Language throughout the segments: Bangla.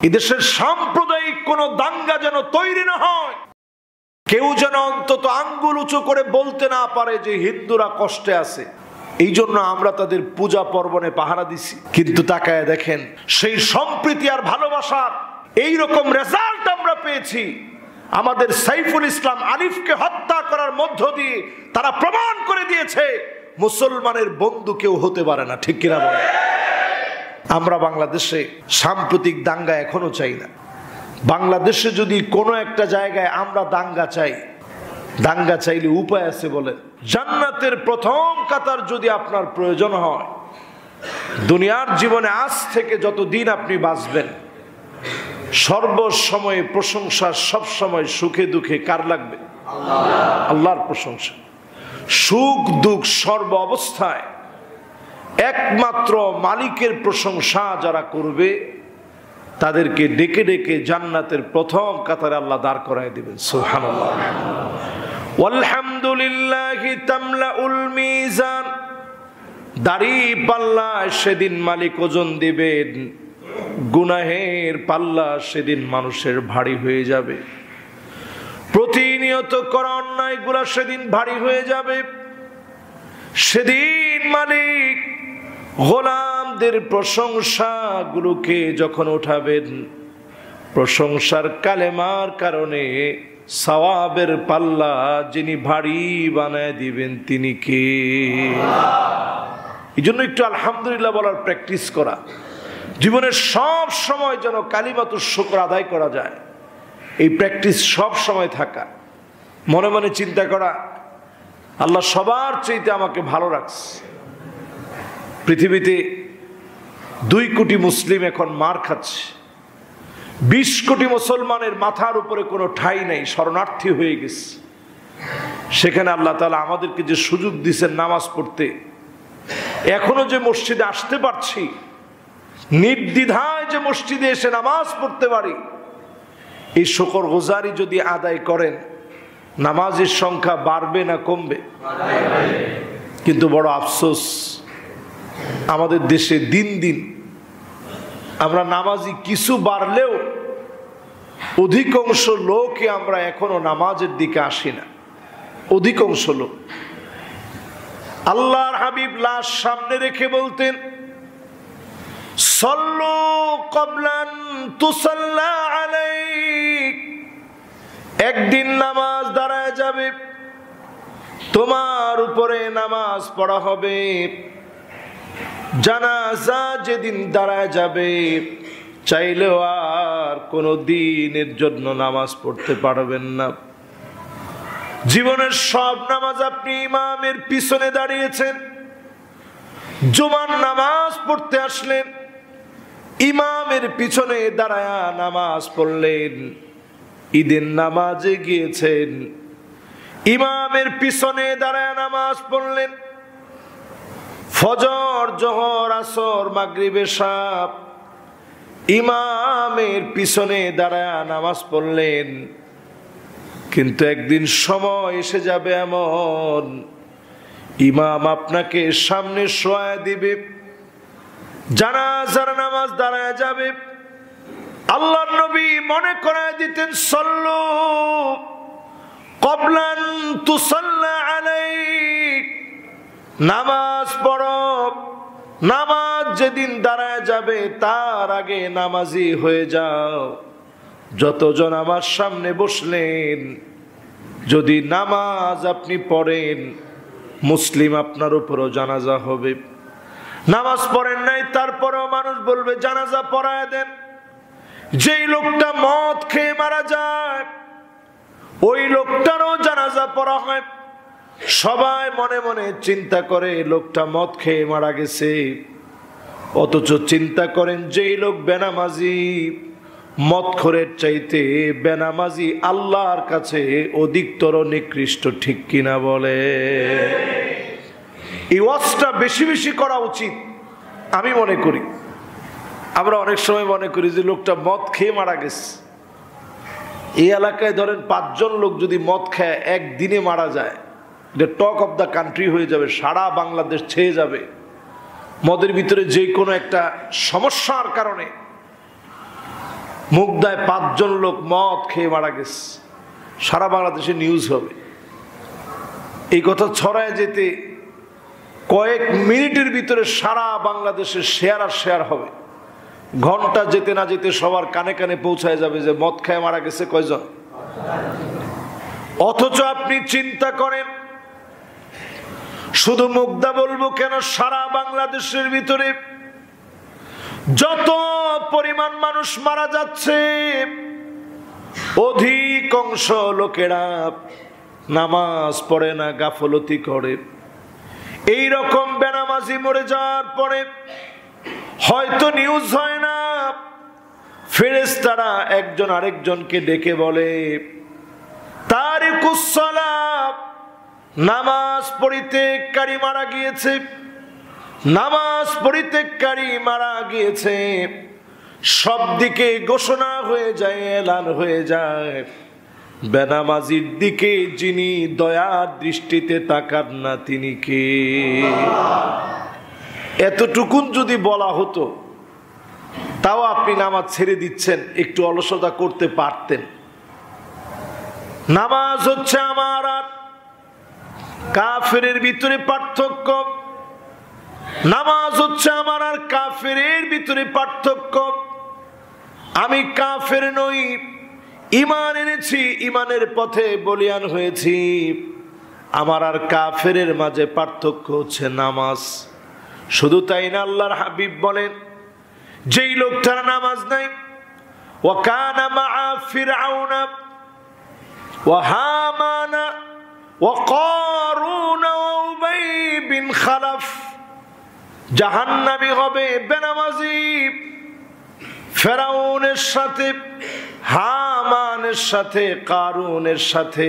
এদেশের সাম্প্রদায়িক কোন দাঙ্গা যেন তৈরি না হয়, কেউ যেন অন্তত আঙ্গুল উঁচু করে বলতে না পারে যে হিন্দুরা কষ্টে আছে। এই জন্য আমরা তাদের পূজা পর্বণে পাহারা দিছি। কিন্তু তাকায় দেখেন, সেই সম্প্রীতি আর ভালোবাসার এইরকম রেজাল্ট আমরা পেয়েছি। আমাদের সাইফুল ইসলাম আলিফকে হত্যা করার মধ্য দিয়ে তারা প্রমাণ করে দিয়েছে মুসলমানের বন্ধু কেউ হতে পারে না। ঠিক কিনা বলে? আমরা বাংলাদেশে সাম্প্রতিক দাঙ্গা এখনো চাই না। বাংলাদেশে যদি কোনো একটা জায়গায় আমরা দাঙ্গা চাই, দাঙ্গা চাইলে উপায় আছে বলেন। জান্নাতের প্রথম কাতার যদি আপনার প্রয়োজন হয়, দুনিয়ার জীবনে আজ থেকে যতদিন আপনি বাঁচবেন, সর্বসময়ে প্রশংসা, সব সময় সুখে দুঃখে কার লাগবে? আল্লাহর প্রশংসা। সুখ দুঃখ সর্ব অবস্থায় একমাত্র মালিকের প্রশংসা যারা করবে, তাদেরকে ডেকে ডেকে জান্নাতের প্রথম কাতারে আল্লাহ দাঁড় করায় দিবেন। সুবহানাল্লাহ। আলহামদুলিল্লাহি তামলাউল মিজান। দাড়ি পাল্লা সেদিন মালিক ওজন দিবেন, গুনাহের পাল্লা সেদিন মানুষের ভারী হয়ে যাবে। প্রতিনিয়ত করা অন্যায়গুলা সেদিন ভারী হয়ে যাবে। সেদিন মালিক গোলামদের প্রশংসা গুলোকে যখন উঠাবেন, প্রশংসার কালেমার কারণে সওয়াবের পাল্লা যিনি ভারী বানায় দিবেন তিনি কে? এই জন্য একটু আলহামদুলিল্লাহ বলার প্র্যাকটিস করা, জীবনের সব সময় যেন কালিমাতুশ শুকর আদায় করা যায়, এই প্র্যাকটিস সব সময় থাকা। মনে মনে চিন্তা করা, আল্লাহ সবার চাইতে আমাকে ভালো রাখছে। পৃথিবীতে 2 কোটি মুসলিম এখন মার খাচ্ছে, 20 কোটি মুসলমানের মাথার উপরে কোনো ঠাঁই নেই, শরণার্থী হয়ে গেছে। সেখানে আল্লাহ তাআলা আমাদেরকে যে সুযোগ দিয়েছেন নামাজ পড়তে, এখনো যে মসজিদে আসতে পারছি, নির্দ্বিধায় যে মসজিদে এসে নামাজ পড়তে পারি, এই শুকর গুজারি যদি আদায় করেন, নামাজের সংখ্যা বাড়বে না কমবে? কিন্তু বড় আফসোস, আমাদের দেশে দিন দিন আমরা নামাজি কিছু বাড়লেও অধিকাংশ লোকই আমরা এখনো নামাজের দিকে আসি না। অধিকাংশ লোক। আল্লাহর হাবিব লাশ সামনে রেখে বলতেন, সল্লু ক্বাবলান তুসাল্লা আলাইক। একদিন নামাজ দাঁড়ায় যাবে, তোমার উপরে নামাজ পড়া হবে। জানাজা যেদিন দাঁড়ায় যাবে, চাইলেও আর কোনো দিনের জন্য নামাজ পড়তে পারবেন না। জীবনের সব নামাজ আপনি ইমামের পিছনে দাঁড়িয়েছেন, জুমার নামাজ পড়তে আসলেন, ইমামের পিছনে দাঁড়ায়া নামাজ পড়লেন। ঈদের নামাজে গিয়েছেন, ইমামের পিছনে দাঁড়ায়া নামাজ পড়লেন। ফজর, জোহর, আসর, মাগরিব, এশা ইমামের পিছনে দাঁড়ায়া নামাজ পড়লেন। কিন্তু একদিন সময় এসে যাবে এমন, ইমাম আপনাকে সামনে শোয়ায় দিবে, জানাজার নামাজ দাঁড়ায় যাবে। আল্লাহর নবী মনে করায় দিতেন, সল্লু ক্বাবলান তুসাল্লা আলাইক। নামাজ পড়ো, নামাজ যেদিন দাঁড়ায় যাবে তার আগে নামাজি হয়ে যাও। যতজন আমার সামনে বসলেন, যদি নামাজ আপনি পড়েন, মুসলিম আপনার উপরও জানাজা হবে। নামাজ পড়েন নাই, তারপরেও মানুষ বলবে জানাজা পড়ায় দেন। যেই লোকটা মদ খেয়ে মারা যায়, ওই লোকটারও জানাজা পড়া হয়। সবাই মনে মনে চিন্তা করে লোকটা মদ খেয়ে মারা গেছে, অথচ চিন্তা করেন যেই লোক বেনামাজি, মদখোরের চাইতে বেনামাজি আল্লাহর কাছে অধিকতর নিকৃষ্ট। ঠিক কিনা বলে? এই ওয়াজটা বেশি বেশি করা উচিত আমি মনে করি। আমরা অনেক সময় মনে করি যে লোকটা মদ খেয়ে মারা গেছে। এই এলাকায় ধরেন 5 জন লোক যদি মদ খায় একদিনে মারা যায়, এটা টক অফ দ্য কান্ট্রি হয়ে যাবে, সারা বাংলাদেশ ছেয়ে যাবে। মদের ভিতরে যে কোনো একটা সমস্যার কারণে মুগদায় 5 জন লোক মদ খেয়ে মারা গেছে, সারা বাংলাদেশে নিউজ হবে। এই কথা ছড়ায় যেতে কয়েক মিনিটের ভিতরে সারা বাংলাদেশে শেয়ার আর শেয়ার হবে। ঘন্টা যেতে না যেতে সবার কানে কানে পৌঁছায় যাবে যে মদ খেয়ে মারা গেছে কয়জন। অথচ আপনি চিন্তা করেন, শুধু মুগদা বলবো কেন, সারা বাংলাদেশের ভিতরে যত পরিমাণ মানুষ মারা যাচ্ছে, অধিকাংশ লোকেরা নামাজ পড়ে না, গাফলতি করে। এই রকম বেনামাজি মরে যাওয়ার পরে হয়তো নিউজ হয় না, ফেরেশতারা একজন আরেকজনকে ডেকে বলে তারিকুস সালাত, নামাজ পরিত্যাগকারী মারা গিয়েছে, নামাজ পরিত্যাগকারী মারা গিয়েছে। সব দিকে ঘোষণা হয়ে যায়, এলান হয়ে যায়। বেনামাজির দিকে যিনি দয়ার দৃষ্টিতে তাকান না তিনি কে? এতটুকুন যদি বলা হতো তাও আপনি নামাজ ছেড়ে দিচ্ছেন, একটু অলসতা করতে পারতেন। নামাজ হচ্ছে আমার আর কাফেরের ভিতরে পার্থক্য, নামাজ হচ্ছে আমার আর কাফেরের ভিতরে পার্থক্য। আমি কাফের নই, ঈমান এনেছি, ঈমানের পথে বলিয়ান হয়েছি। আমার আর কাফেরের মাঝে পার্থক্য হচ্ছে নামাজ। শুধু তাই না, আল্লাহর হাবিব বলেন যেই লোকটার নামাজ নাই, ওয়াকানা মাআ ফিরআউনা ওয়া হামানা ওয়া কারুন ওয়া উবাই বিন খালাফ, জাহান্নামী হবে বেনামাজি। ফেরাউনের সাথে, হামানের সাথে, কারুনের সাথে,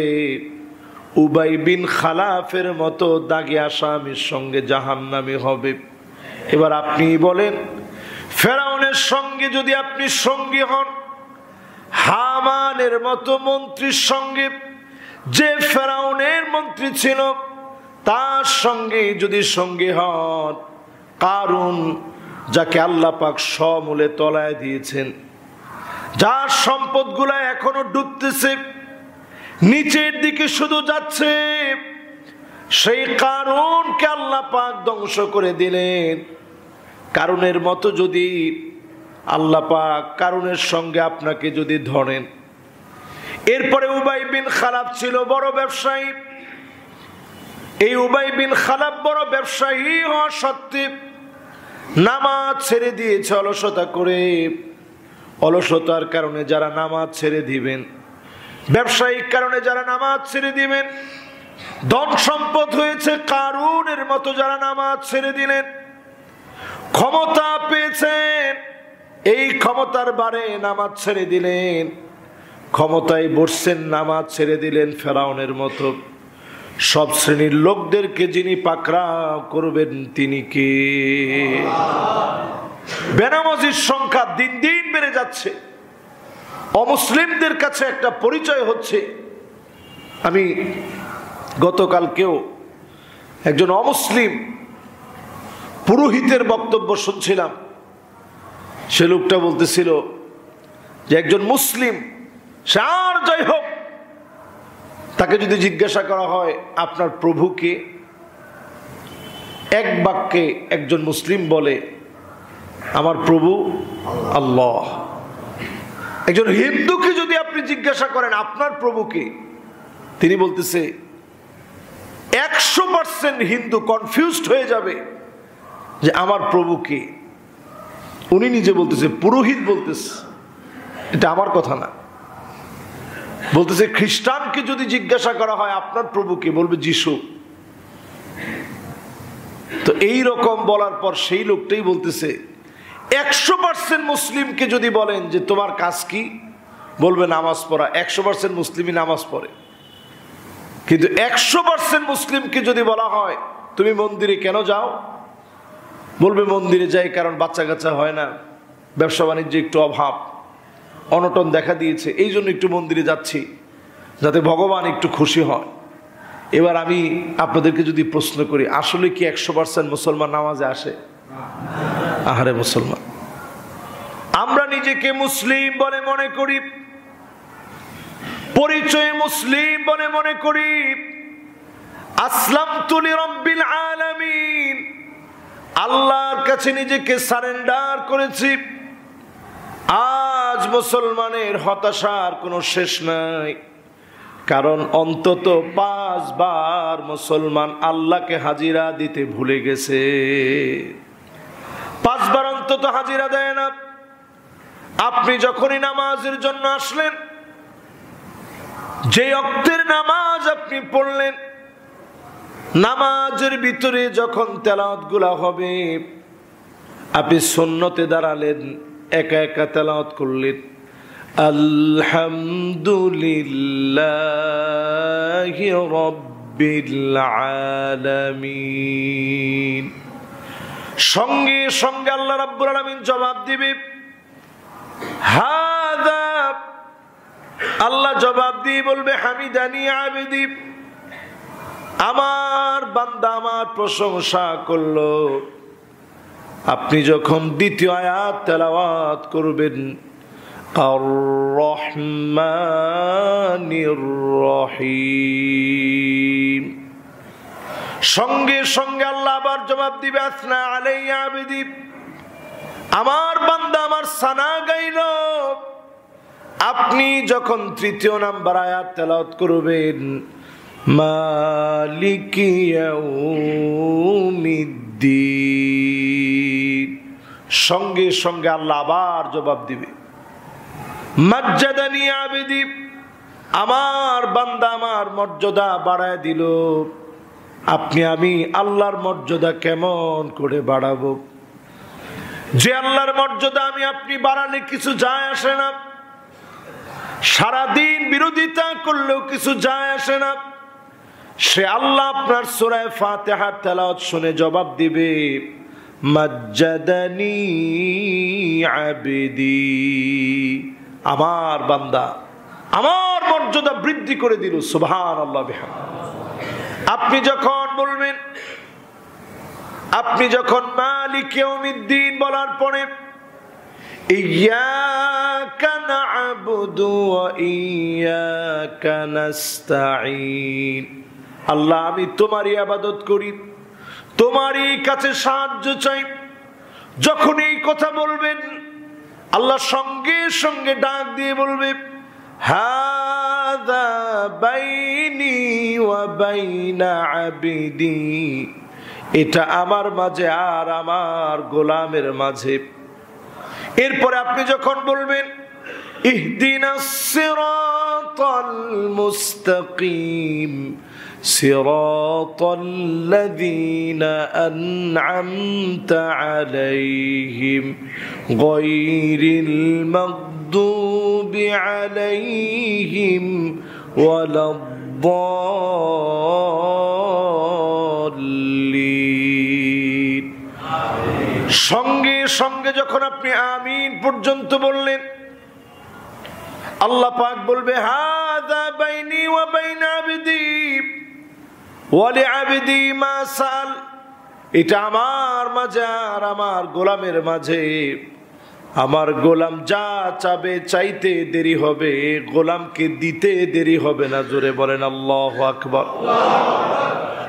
উবাই বিন খালাফের মতো দাগী আসামির সঙ্গে জাহান্নামী হবে। এবার আপনি বলেন, ফেরাউনের সঙ্গে যদি আপনি সঙ্গী হন, হামানের মতো মন্ত্রীর সঙ্গে, যে ফেরাউনের মন্ত্রী ছিল তার সঙ্গে যদি সঙ্গী হন, কারুন যাকে আল্লাহ পাক সমূলে তলায় দিয়েছেন, যার সম্পদগুলা এখনো ডুবতেছে, নিচের দিকে শুধু যাচ্ছে, সেই কারুনকে আল্লাহ পাক ধ্বংস করে দিলেন। কারুনের মতো যদি আল্লাহ পাক কারুনের সঙ্গে আপনাকে যদি ধরেন। এরপরে উবাই বিন খালাফ ছিল বড় ব্যবসায়ী। এই উবাই বিন খালাফ বড় ব্যবসায়ী হওয়া সত্ত্বে নামাজ ছেড়ে দিয়েছে অলসতা করে। অলসতার কারণে যারা নামাজ ছেড়ে দিবেন, ব্যবসায়িক কারণে যারা নামাজ ছেড়ে দিবেন, ধন সম্পদ হয়েছে কারুনের মতো যারা নামাজ ছেড়ে দিলেন, ক্ষমতা পেয়েছেন, এই ক্ষমতার বারে নামাজ ছেড়ে দিলেন, ক্ষমতায় বসছেন, নামাজ ছেড়ে দিলেন ফেরাউনের মতো। সব শ্রেণীর লোকদেরকে যিনি পাকড়াও করবেন তিনি কে? বেনামাজির সংখ্যা দিন দিন বেড়ে যাচ্ছে। অমুসলিমদের কাছে একটা পরিচয় হচ্ছে। আমি গতকালকেও একজন অমুসলিম পুরোহিতের বক্তব্য শুনছিলাম। সে লোকটা বলতেছিল যে একজন মুসলিম, সে আর যাই হোক, তাকে যদি জিজ্ঞাসা করা হয় আপনার প্রভু কে, এক বাক্যে একজন মুসলিম বলে আমার প্রভু আল্লাহ। একজন হিন্দুকে যদি আপনি জিজ্ঞাসা করেন আপনার প্রভু কে, তিনি বলতেছে 100% হিন্দু কনফিউজড হয়ে যাবে যে আমার প্রভু কে। উনি নিজে বলতেছে, পুরোহিত বলতেছে, এটা আমার কথা না। বলতেছে খ্রিস্টানকে যদি জিজ্ঞাসা করা হয় আপনার প্রভু কে, বলবে যিশু। তো এই রকম বলার পর সেই লোকটাই বলতেছে 100% মুসলিমকে যদি বলেন যে তোমার কাজ কি, বলবে নামাজ পড়া। 100% মুসলিমই নামাজ পড়ে। কিন্তু 100% মুসলিমকে যদি বলা হয় তুমি মন্দিরে কেন যাও, বলবে মন্দিরে যাই কারণ বাচ্চা কাচ্চা হয় না, ব্যবসা বাণিজ্য একটু অভাব, অনটন দেখা দিয়েছে, এই জন্য একটু মন্দিরে যাচ্ছি যাতে ভগবান একটু খুশি হয়। এবার আমি আপনাদেরকে যদি প্রশ্ন করি, আসলে কি 100% মুসলমান নামাজে আসে? আহারে মুসলমান, আমরা নিজেকে মুসলিম বলে মনে করি, পরিচয় মুসলিম বলে মনে করি, আসলামতু লিরাব্বিল আলামিন, আল্লাহর কাছে নিজেকে সারেন্ডার করেছি। আজ মুসলমানের হতাশার কোনো শেষ নাই, কারণ অন্তত 5 বার মুসলমান আল্লাহকে হাজিরা দিতে ভুলে গেছে। 5 বার অন্তত হাজিরা দেয় না। আপনি যখনই নামাজের জন্য আসলেন, যে ওয়াক্তের নামাজ আপনি পড়লেন, নামাজের ভিতরে যখন তেলাওয়াত গুলা হবে, আপনি সুন্নতে দাঁড়ালেন, একা একা তেলাওয়াত করলেন, আলহামদুলিল্লাহি রাব্বিল আলামিন। সঙ্গে সঙ্গে আল্লাহ রাব্বুল আলামিন জবাব দিবে হাদা, আল্লাহ জবাব দিয়ে বলবে হামিদানি আবেদি, আমার বান্দা আমার প্রশংসা করলো। আপনি যখন দ্বিতীয় আয়াত তেলাওয়াত করবেন, আর রহমানির রহিম, সঙ্গে সঙ্গে আল্লাহ আবার জবাব দিবে আসনা আলাইয়া আবেদি, আমার বান্দা আমার সানা গাইল। আপনি যখন তৃতীয় নাম্বার আয়াত তেলাওয়াত করবেন, মালিকি ইয়াউমিদ্দিন, সঙ্গে সঙ্গে আল্লাহ আবার জবাব দিবে মাজ্জাদানি আবেদি, আমার বান্দা আমার মর্যাদা বাড়ায় দিল। আপনি আমি আল্লাহর মর্যাদা কেমন করে বাড়াবো? যে আল্লাহর মর্যাদা আমি আপনি বাড়ালে কিছু যায় আসে না, সারাদিন বিরোধিতা করলেও কিছু যায় আসে না, সে আল্লাহ আপনার সূরা ফাতিহা তেলাওয়াত শুনে জবাব দিবে মাজ্জাদানি আবেদি, আমার বান্দা আমার মর্যাদা বৃদ্ধি করে দিল। সুবহানাল্লাহ বিহামদিহি। আপনি যখন বলবেন, আপনি যখন মালিক ইয়াউমিদ্দিন বলার পরে ইয়্যাকা না'বুদু ওয়া ইয়্যাকা নাস্তাঈন, আল্লাহ আমি তোমারই ইবাদত করি, তোমারই কাছে সাহায্য চাই, যখন এই কথা বলবেন আল্লাহ সঙ্গে সঙ্গে ডাক দিয়ে বলবে হাযা বাইনি ওয়া বাইনা আবদি, এটা আমার মাঝে আর আমার গোলামের মাঝে। এরপরে আপনি যখন বলবেন ইহদিনাস সিরাতাল মুস্তাকিম সিরাতাল্লাযীনা আন'আমতা আলাইহিম গায়রিল মাগদুবি আলাইহিম ওয়ালাদ-দাল্লিন, সঙ্গে সঙ্গে যখন আপনি আমিন পর্যন্ত বললেন, আল্লাহ পাক বলবে হাযা বাইনি ওয়া বাইনা আবদি ওয়া লিআবদি মা সাল, এটা আমার মাঝে আর আমার গোলামের মাঝে। আমার গোলাম যা চাবে চাইতে দেরি হবে, গোলামকে দিতে দেরি হবে না। জোরে বলেন আল্লাহু আকবার।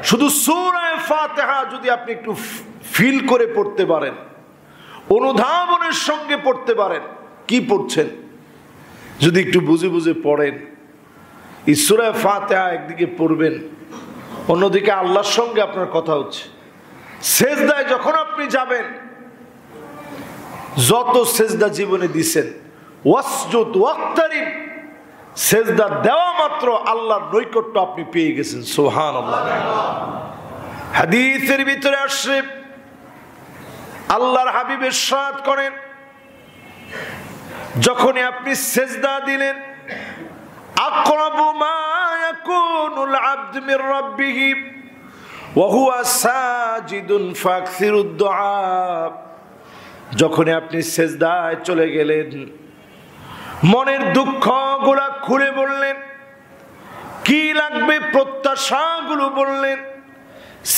শুধু সূরা ফাতিহা যদি আপনি একটু ফিল করে পড়তে পারেন, অনুধাবনের সঙ্গে পড়তে পারেন, কি পড়ছেন যদি একটু বুঝে বুঝে পড়েন, এই সূরা ফাতিহা একদিকে পড়বেন, অন্যদিকে আল্লাহর সঙ্গে আপনার কথা হচ্ছে। সেজদায় যখন আপনি যাবেন, যত সেজদা জীবনে দিছেন, ওয়াসজুদ ওয়াক্তারিব, সেজদা দেওয়া মাত্র আল্লাহর নৈকট্য আপনি পেয়ে গেছেন। সুবহানাল্লাহ। হাদিসের ভিতরে আসছে, আল্লাহর হাবিব ইরশাদ করেন, যখনই আপনি সেজদা দিলেন, আকরাবু মা ইয়াকুনুল আবদু মির রাব্বিহি ওয়া হুয়া সাজিদুন ফাকসিরুদ দুআ, যখনই আপনি সেজদায় চলে গেলেন, মনের দুঃখগুলা খুলে বললেন, কি লাগবে প্রত্যাশাগুলো বললেন,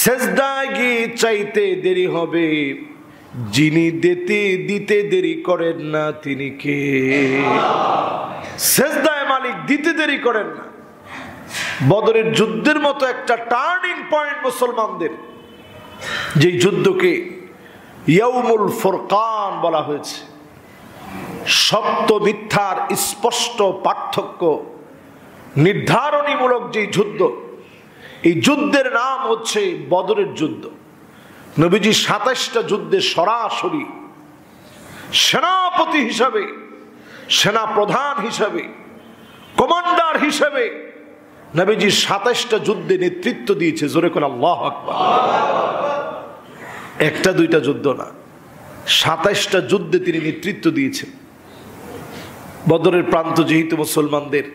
সেজদায় গিয়ে চাইতে দেরি হবে, যিনি দিতে দেরি করেন না তিনি কে? সেজদায় মালিক দিতে দেরি করেন না। বদরের যুদ্ধের মতো একটা টার্নিং পয়েন্ট মুসলমানদের, যে যুদ্ধকে ইয়াউমুল ফুরকান বলা হয়েছে, সত্য মিথ্যার স্পষ্ট পার্থক্য নির্ধারণীমূলক যে যুদ্ধ, এই যুদ্ধের নাম হচ্ছে বদরের যুদ্ধ। নবীজি ২৭টা যুদ্ধে সরাসরি সেনাপতি হিসাবে, সেনা প্রধান হিসাবে, কমান্ডার হিসাবে নবীজি ২৭টা যুদ্ধে নেতৃত্ব দিয়েছে। জোরে করে আল্লাহু আকবার। একটা দুইটা যুদ্ধ না, ২৭টা যুদ্ধে তিনি নেতৃত্ব দিয়েছেন। বদরের প্রান্ত যেহেতু মুসলমানদের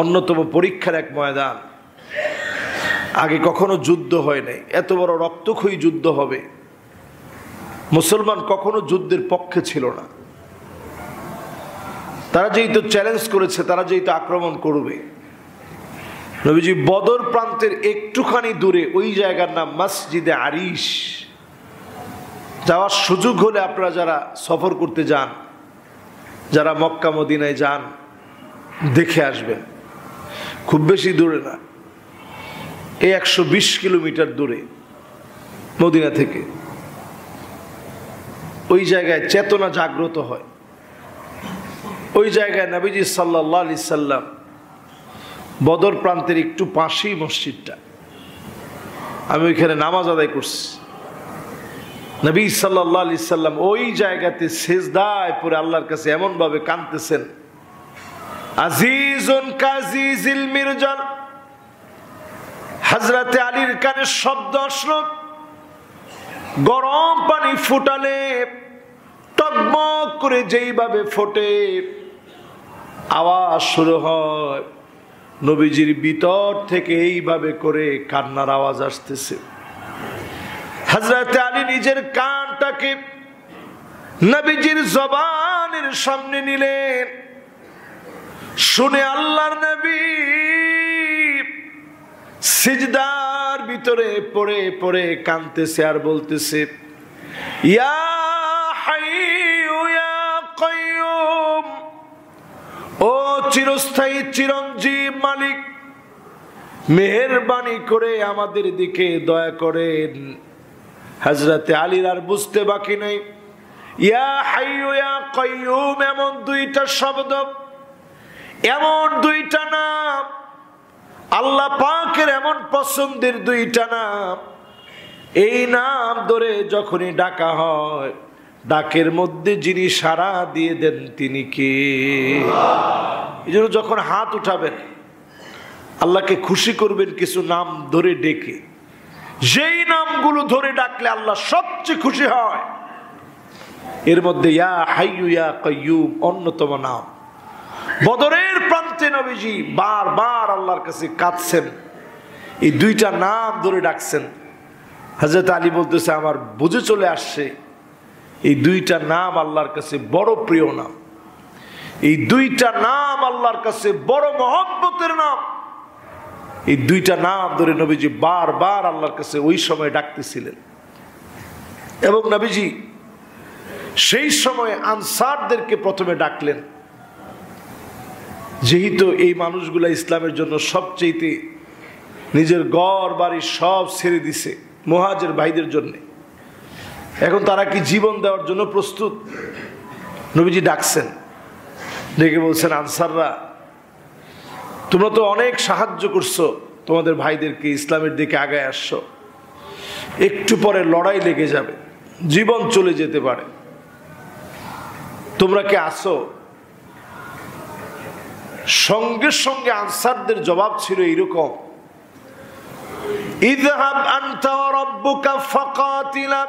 অন্যতম পরীক্ষার এক ময়দান, আগে কখনো যুদ্ধ হয় নাই, এত বড় রক্তক্ষয়ী যুদ্ধ হবে, মুসলমান কখনো যুদ্ধের পক্ষে ছিল না। তারা যেহেতু চ্যালেঞ্জ করেছে, তারা যেহেতু আক্রমণ করবে, নবীজি বদর প্রান্তের একটুখানি দূরে, ওই জায়গার নাম মসজিদে আরিশ, যাওয়ার সুযোগ হলে আপনারা যারা সফর করতে যান, যারা মক্কা মদিনায় যান, দেখে আসবেন। খুব বেশি দূরে না, এই ১২০ কিলোমিটার দূরে মদিনা থেকে। ওই জায়গায় চেতনা জাগ্রত হয়। ওই জায়গায় নবীজি সাল্লাল্লাহু আলাইহি সাল্লাম বদর প্রান্তের একটু পাশেই মসজিদটা, আমি ওইখানে নামাজ আদায় করছি। নবী সাল্লাল্লাহু আলাইহি সাল্লাম ওই জায়গাতে সিজদায় পড়ে আল্লাহর কাছে এমন ভাবে কাঁদতেছেন, আজিজুন কাজিজিল মিরজাল। হযরতে আলীর কানে শব্দ আসলো, গরম পানি ফুটালে টকবক করে যেইভাবে ফোটে আওয়াজ শুরু হয়, নবীজির ভিতর থেকে এইভাবে করে কান্নার আওয়াজ আসতেছে। হযরতে আলী নিজের কানটাকে নবীজির জবানের সামনে নিলেন, শুনে আল্লাহর নবী সিজদার ভিতরে পড়ে পড়ে কাঁদতেছে আর বলতেছে, ইয়া হাইয়ু ইয়া কাইয়ুম, ও চিরস্থায়ী চিরঞ্জীব মালিক, মেহেরবানি করে আমাদের দিকে দয়া করেন। হযরতে আলীর আর বুঝতে বাকি নেই, ইয়া হাইয়ু ইয়া কাইয়ুম এমন দুইটা শব্দ, এমন দুইটা নাম, আল্লাহ পাকের এমন পছন্দের দুইটা নাম, এই নাম ধরে যখনই ডাকা হয়, ডাকের মধ্যে যিনি সাড়া দিয়ে দেন তিনি কে? এই জন্য যখন হাত উঠাবেন, আল্লাহকে খুশি করবেন কিছু নাম ধরে ডেকে, যেই নামগুলো ধরে ডাকলে আল্লাহ সবচেয়ে খুশি হয়, এর মধ্যে ইয়া হাইয়ু ইয়া কাইয়ুম অন্যতম নাম। বদরের প্রান্তে নবীজি বারবার আল্লাহর কাছে কাঁদছেন, এই দুইটা নাম ধরে ডাকছেন। হযরত আলী বলতেছে, আমার বুঝে চলে আসছে এই দুইটা নাম আল্লাহর কাছে বড় প্রিয় নাম, এই দুইটা নাম আল্লাহর কাছে বড় মহব্বতের নাম। এই দুইটা নাম ধরে নবীজি বারবার আল্লাহর কাছে ওই সময় ডাকতেছিলেন। এবং নবীজি সেই সময় আনসারদেরকে প্রথমে ডাকলেন, যেহেতু এই মানুষগুলা ইসলামের জন্য সবচেয়ে নিজের ঘর বাড়ি সব ছেড়ে দিছে মুহাজির ভাইদের জন্য, এখন তারা কি জীবন দেওয়ার জন্য প্রস্তুত? নবীজি ডাকছেন, ডেকে বলছেন, আনসাররা, তোমরা তো অনেক সাহায্য করছো তোমাদের ভাইদেরকে, ইসলামের দিকে আগায় আসছো, একটু পরে লড়াই লেগে যাবে, জীবন চলে যেতে পারে, তোমরা কি আসো? সঙ্গে সঙ্গে আনসারদের জবাব ছিল এরকম, ইযহাব আনতা ওয়া রাব্বুকা ফাকাতিলা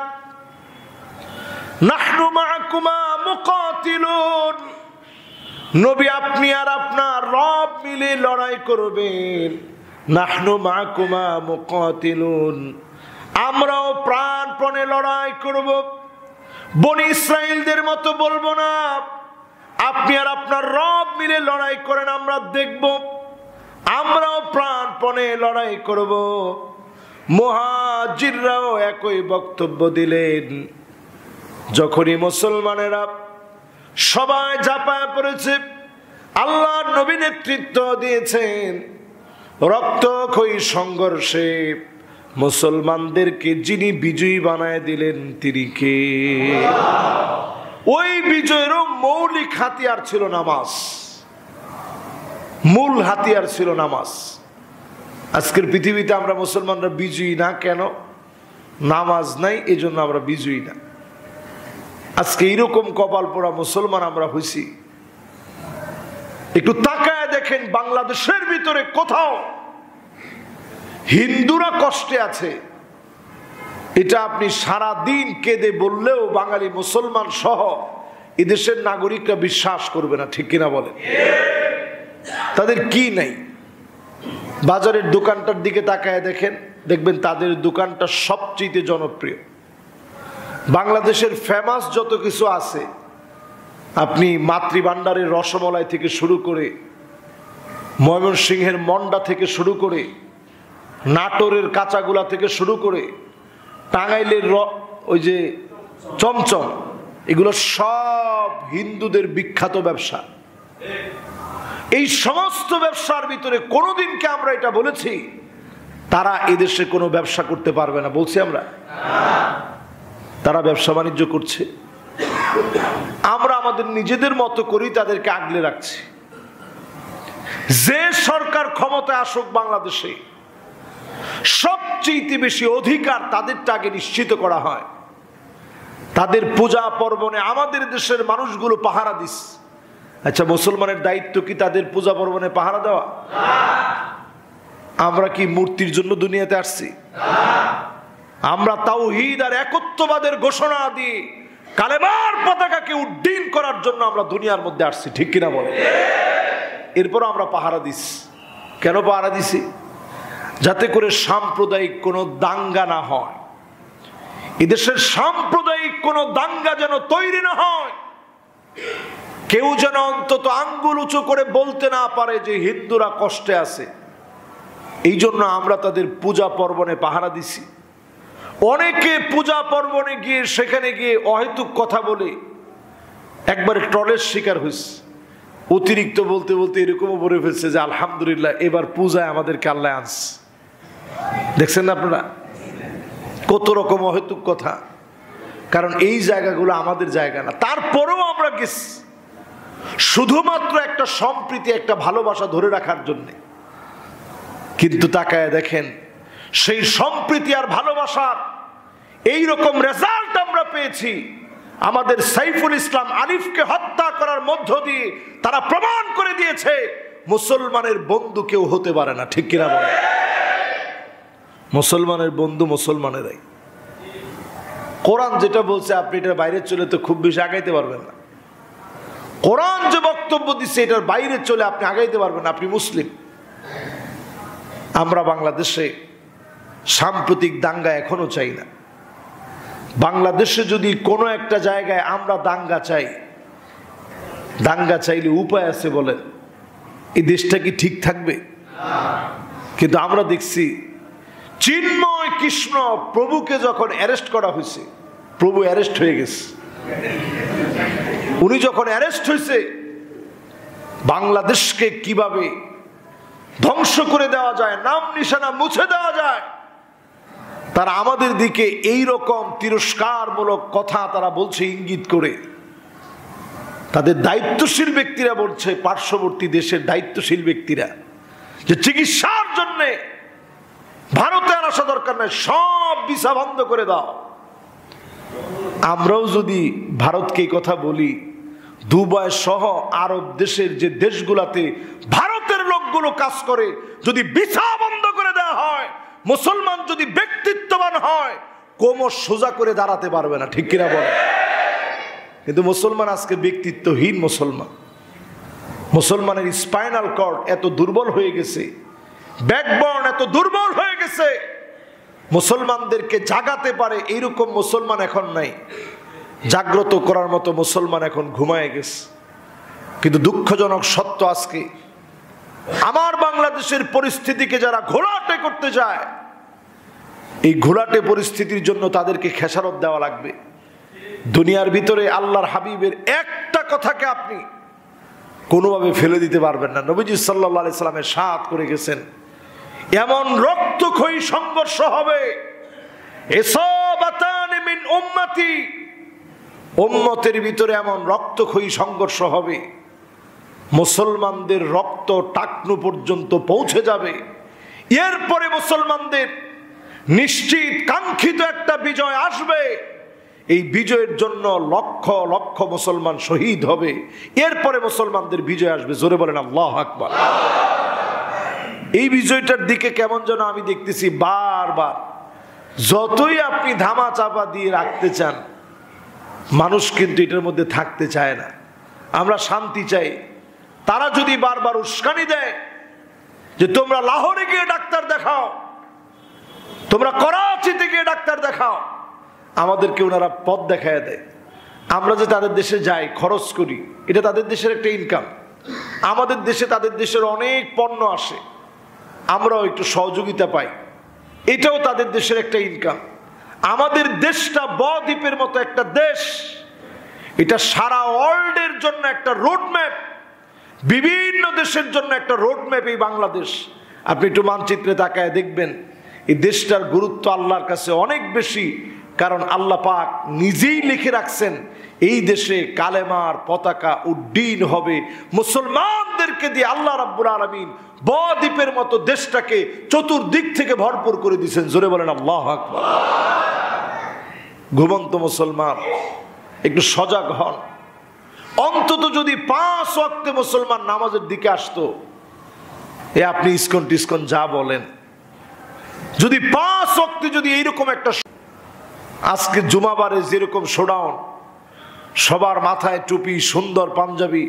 নাহনু মাআকুমা মুকাতিলুন। নবী, আপনি আর আপনার রব মিলে লড়াই করবেন। নাহনু মাআকুমা মুকাতিলুন, আমরাও প্রাণপণে লড়াই করব। বনি ইসরাইলদের মতো বলবো না, আপনি আর আপনার রব মিলে লড়াই করেন, আমরা দেখব। আমরাও প্রাণপণে লড়াই করব। মুহাজিররাও একই বক্তব্য দিলেন। যখনই মুসলমানেরা সবাই ঝাঁপায় পড়েছে, আল্লাহর নবী নেতৃত্ব দিয়েছেন রক্তক্ষয়ী সংঘর্ষে মুসলমানদেরকে যিনি বিজয়ী বানায় দিলেন তিনি কে? ওই বিজয়েরও মৌলিক হাতিয়ার ছিল নামাজ, মূল হাতিয়ার ছিল নামাজ। আজকের পৃথিবীতে আমরা মুসলমানরা বিজয়ী না কেন? নামাজ নাই, এই জন্য আমরা বিজয়ী না। আজকে এইরকম কপাল পোড়া মুসলমান আমরা হইছি। একটু তাকায় দেখেন বাংলাদেশের ভিতরে কোথাও হিন্দুরা কষ্টে আছে, এটা আপনি সারা দিন কেঁদে বললেও বাঙালি মুসলমান সহ এদেশের নাগরিকরা বিশ্বাস করবে না, ঠিক কিনা বলেন? তাদের কি নাই? বাজারের দোকানটার দিকে তাকায় দেখেন, দেখবেন তাদের দোকানটা সবচেয়ে জনপ্রিয়। বাংলাদেশের ফেমাস যত কিছু আছে, আপনি মাতৃভান্ডারের রসমলাই থেকে শুরু করে, ময়মনসিংহের মন্ডা থেকে শুরু করে, নাটোরের কাঁচাগুলা থেকে শুরু করে, টাঙ্গাইলের ওই যে চমচম, এগুলো সব হিন্দুদের বিখ্যাত ব্যবসা। এই সমস্ত ব্যবসার ভিতরে কোনোদিনকে আমরা এটা বলেছি তারা এদেশে কোনো ব্যবসা করতে পারবে না? বলছি আমরা? তারা ব্যবসা বাণিজ্য করছে, আমরা আমাদের নিজেদের মতো করেই তাদেরকে আগলে রাখছি। যে সরকার ক্ষমতায় আসুক বাংলাদেশে, সবচেয়ে বেশি অধিকার তাদেরটা আগে নিশ্চিত করা হয়। তাদের পূজা পার্বণে আমাদের দেশের মানুষগুলো পাহারা দিস। আচ্ছা, মুসলমানের দায়িত্ব কি তাদের পূজা পার্বণে পাহারা দেওয়া? আমরা কি মূর্তির জন্য দুনিয়াতে আসছি? আমরা তাওহীদ আর একত্ববাদের ঘোষণা দিয়ে কালেমার পতাকাকে উড্ডীন করার জন্য আমরা দুনিয়ার মধ্যে আসছি, ঠিক কিনা বলে? এরপর আমরা পাহারা দিস। কেন পাহারা দিছি? যাতে করে সাম্প্রদায়িক কোনো দাঙ্গা না হয়, এদেশের সাম্প্রদায়িক কোনো দাঙ্গা যেন তৈরি না হয়, কেউ যেন অন্তত আঙ্গুল উঁচু করে বলতে না পারে যে হিন্দুরা কষ্টে আছে। এই জন্য আমরা তাদের পূজা পার্বণে পাহারা দিছি। অনেকে পূজা পার্বণে গিয়ে সেখানে গিয়ে অহেতুক কথা বলে একবারে ট্রলের শিকার হয়েছে। অতিরিক্ত বলতে বলতে এরকমও বলে ফেলছে যে আলহামদুলিল্লাহ এবার পূজায় আমাদেরকে আল্লাহ আনছে। দেখছেন না আপনারা কত রকম অহেতুক কথা? কারণ এই জায়গাগুলো আমাদের জায়গা না, তারপরেও আমরা গেছি শুধুমাত্র একটা সম্প্রীতি, একটা ভালোবাসা ধরে রাখার জন্যে। কিন্তু তাকায় দেখেন সেই সম্প্রীতি আর ভালোবাসার এইরকম রেজাল্ট আমরা পেয়েছি। আমাদের সাইফুল ইসলাম আলিফকে হত্যা করার মধ্য দিয়ে তারা প্রমাণ করে দিয়েছে মুসলমানের বন্ধু কেউ হতে পারে না, ঠিক কিনা বলে? মুসলমানের বন্ধু মুসলমানেরাই। কোরআন যেটা বলছে আপনি এটার বাইরে চলে তো খুব বেশি আগাইতে পারবেন না। কোরআন যে বক্তব্য দিচ্ছে এটার বাইরে চলে আপনি আগাইতে পারবেন না, আপনি মুসলিম। আমরা বাংলাদেশে সাম্প্রতিক দাঙ্গা এখনো চাই না। বাংলাদেশে যদি কোনো একটা জায়গায় আমরা দাঙ্গা চাই, দাঙ্গা চাইলে উপায় আছে বলেন? এই দেশটা কি ঠিক থাকবে? কিন্তু আমরা দেখছি চিন্ময় কৃষ্ণ প্রভুকে যখন অ্যারেস্ট করা হয়েছে, প্রভু অ্যারেস্ট হয়ে গেছে। উনি যখন অ্যারেস্ট হয়েছে, বাংলাদেশকে কিভাবে ধ্বংস করে দেওয়া যায়, নাম নিশানা মুছে দেওয়া যায়, তারা আমাদের দিকে এই রকম তিরস্কারমূলক কথা তারা বলছে ইঙ্গিত করে। তাদের দায়িত্বশীল ব্যক্তিরা বলছে, পার্শ্ববর্তী দেশের দায়িত্বশীল ব্যক্তিরা, যে চিকিৎসার জন্য ভারতে আর আসা দরকার নাই, সব ভিসা বন্ধ করে দাও। আমরাও যদি ভারতকে এই কথা বলি, দুবাই সহ আরব দেশের যে দেশগুলাতে ভারতের লোকগুলো কাজ করে, যদি ভিসা বন্ধ করে দেওয়া হয়, মুসলমান যদি ব্যক্তিত্ববান হয়, কোমর সোজা করে দাঁড়াতে পারবে না, ঠিক কিনা বলে? কিন্তু মুসলমান আজকে ব্যক্তিত্বহীন মুসলমান। মুসলমানের স্পাইনাল কর্ড এত দুর্বল হয়ে গেছে, ব্যাকবোন এত দুর্বল হয়ে গেছে, মুসলমানদেরকে জাগাতে পারে এইরকম মুসলমান এখন নাই। জাগ্রত করার মতো মুসলমান এখন ঘুমায় গেছে। কিন্তু দুঃখজনক সত্য, আজকে আমার বাংলাদেশের পরিস্থিতিকে যারা ঘোলাটে করতে যায়, এই ঘোলাটে পরিস্থিতির জন্য তাদেরকে খেসারত দেওয়া লাগবে। দুনিয়ার ভিতরে আল্লাহর হাবিবের একটা কথাকে আপনি কোনোভাবে ফেলে দিতে পারবেন না। নবীজি সাল্লাল্লাহু আলাইহি সাল্লামের সাথ করে গেছেন, এমন রক্তক্ষয়ী সংঘর্ষ হবে, ইসাবাতান মিন উম্মতি, উম্মতের ভিতরে এমন রক্তক্ষয়ী সংঘর্ষ হবে, মুসলমানদের রক্ত টাকনু পর্যন্ত পৌঁছে যাবে। এরপরে মুসলমানদের নিশ্চিত কাঙ্ক্ষিত একটা বিজয় আসবে। এই বিজয়ের জন্য লক্ষ লক্ষ মুসলমান শহীদ হবে, এরপরে মুসলমানদের বিজয় আসবে। জোরে বলেন আল্লাহু আকবার। এই বিজয়টার দিকে কেমন যেন আমি দেখতেছি বারবার। যতই আপনি ধামা চাপা দিয়ে রাখতে চান, মানুষ কিন্তু এটার মধ্যে থাকতে চায় না। আমরা শান্তি চাই। তারা যদি বারবার উস্কানি দেয় যে তোমরা লাহোরে গিয়ে ডাক্তার দেখাও, তোমরা করাচিতে গিয়ে ডাক্তার দেখাও, আমাদেরকে ওনারা পথ দেখায় দেয়। আমরা যে তাদের দেশে যাই, খরচ করি, এটা তাদের দেশের একটা ইনকাম। আমাদের দেশে তাদের দেশের অনেক পণ্য আসে, আমরাও একটু সহযোগিতা পাই, এটাও তাদের দেশের একটা ইনকাম। আমাদের দেশটা বদ্বীপের মতো একটা দেশ, এটা সারা ওয়ার্ল্ডের জন্য একটা রোডম্যাপ, বিভিন্ন দেশের জন্য একটা রোডম্যাপ এই বাংলাদেশ। আপনি একটু মানচিত্রে তাকায় দেখবেন এই দেশটার গুরুত্ব আল্লাহর কাছে অনেক বেশি, কারণ আল্লাহ পাক নিজেই লিখে রাখছেন এই দেশে কালেমার পতাকা উড্ডীন হবে মুসলমানদেরকে দিয়ে। আল্লাহ রাব্বুল আলামিন বদ্বীপের মতো দেশটাকে চতুর্দিক থেকে ভরপুর করে দিয়েছেন। জোরে বলেন আল্লাহু আকবার। ঘুমন্ত মুসলমান একটু সজাগ হন। অন্তত যদি 5 ওয়াক্তে মুসলমান নামাজের দিকে আসতো, এ আপনি ইসকন টিসকন যা বলেন, যদি 5 ওয়াক্তে যদি এইরকম একটা, আজকে জুমাবারে যেরকম শোডাউন, সবার মাথায় টুপি, সুন্দর পাঞ্জাবি,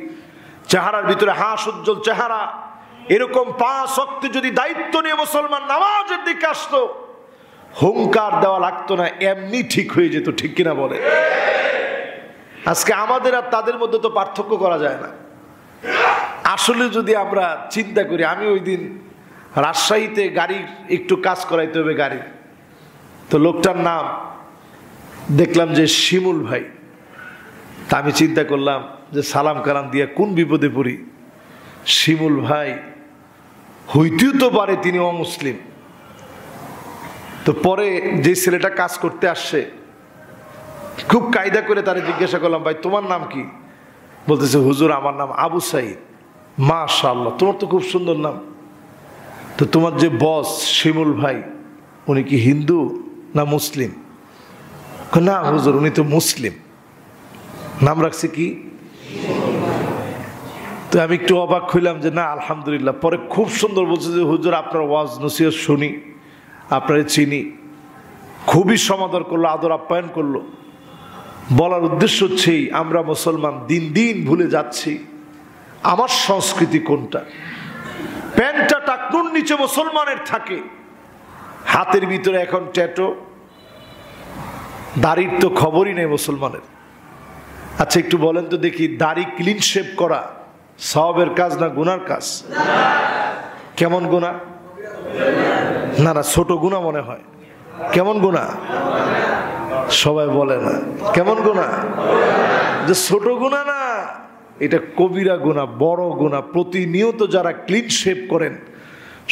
চেহারার ভিতরে হাস উজ্জ্বল চেহারা, এরকম 5 ওয়াক্তে যদি দায়িত্ব নিয়ে মুসলমান নামাজের দিকে আসতো, হুঙ্কার দেওয়া লাগতো না, এমনি ঠিক হয়ে যেত। ঠিক কিনা বলে? আজকে আমাদের আর তাদের মধ্যে তো পার্থক্য করা যায় না। আসলে যদি আমরা চিন্তা করি, আমি ওই দিন রাজশাহীতে গাড়ির একটু কাজ করাইতে হবে গাড়ির, তো লোকটার নাম দেখলাম যে শিমুল ভাই। তা আমি চিন্তা করলাম যে সালাম কালাম দিয়া কোন বিপদে পড়ি। শিমুল ভাই হইতেও তো পারে তিনি অমুসলিম। তো পরে যে ছেলেটা কাজ করতে আসছে, খুব কায়দা করে তারে জিজ্ঞাসা করলাম, ভাই তোমার নাম কি? বলতেছে, হুজুর আমার নাম আবু সাইদ। মাশাআল্লাহ, তোমার তো খুব সুন্দর নাম। তো তোমার যে বস শিমুল ভাই, উনি কি হিন্দু না মুসলিম? না হুজুর, উনি তো মুসলিম। নাম রাখছে কি? তো আমি একটু অবাক হইলাম যে না আলহামদুলিল্লাহ। পরে খুব সুন্দর বলছে যে হুজুর আপনার ওয়াজ নসিহত শুনি, আপনারে চিনি। খুবই সমাদর করলো, আদর আপ্যায়ন করলো। বলার উদ্দেশ্য হচ্ছেই আমরা মুসলমান দিন দিন ভুলে যাচ্ছি আমার সংস্কৃতি কোনটা। প্যান্টটা টাকনুর নিচে মুসলমানের থাকে, হাতের ভিতরে এখন ট্যাটু, দাড়ির তো খবরই নেই মুসলমানের। আচ্ছা একটু বলেন তো দেখি, দাড়ি ক্লিন শেভ করা সওয়াবের কাজ না গুনার কাজ? কেমন গুনাহ? না না, ছোট গুনাহ মনে হয়। কেমন গুনাহ? সবাই বলে না। কেমন গুনাহ? যে ছোট গুনাহ না, এটা কবিরা গুনাহ, বড় গুনাহ। প্রতিনিয়ত যারা ক্লিন শেভ করেন,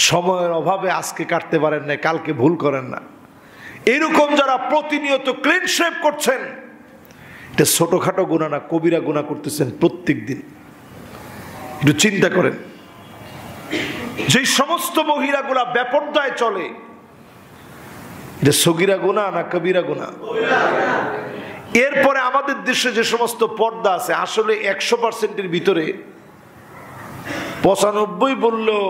সময়ের অভাবে আজকে কাটতে পারেন না, কালকে ভুল করেন না, এরকম যারা প্রতিনিয়ত ক্লিন শেভ করছেন, এটা ছোটখাটো গুনাহ না, কবিরা গুনাহ করতেছেন প্রত্যেক দিন। একটু চিন্তা করেন, যে সমস্ত মহিলাগুলা বেপরদায় চলে, এটা সগীরা গুনাহ না কবিরা গুনাহ? এরপরে আমাদের দেশে যে সমস্ত পর্দা আছে, আসলে 100%-এর ভিতরে 95 বললেও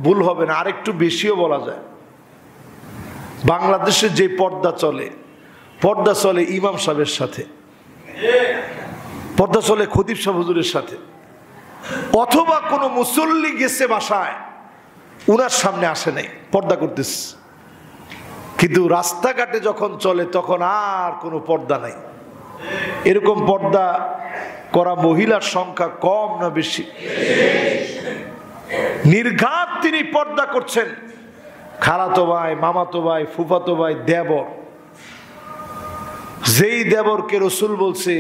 ভুল হবে না, আরেকটু বেশিও বলা যায়। বাংলাদেশে যে পর্দা চলে ইমাম সাহেবের সাথে, পর্দা চলে খতিব সাহেব হুজুরের সাথে, অথবা কোনো মুসল্লি গেছে বাসায়, উনার সামনে আসে নাই, পর্দা করতেছে। কিন্তু রাস্তাঘাটে যখন চলে তখন আর কোনো পর্দা নাই। এরকম পর্দা করা মহিলার সংখ্যা কম না বেশি? নির্ঘাত তিনি পর্দা করছেন। খালাতো ভাই, মামাতো ভাই, ফুফাতো ভাই, দেবর, যেই দেবরকে রাসূল বলছে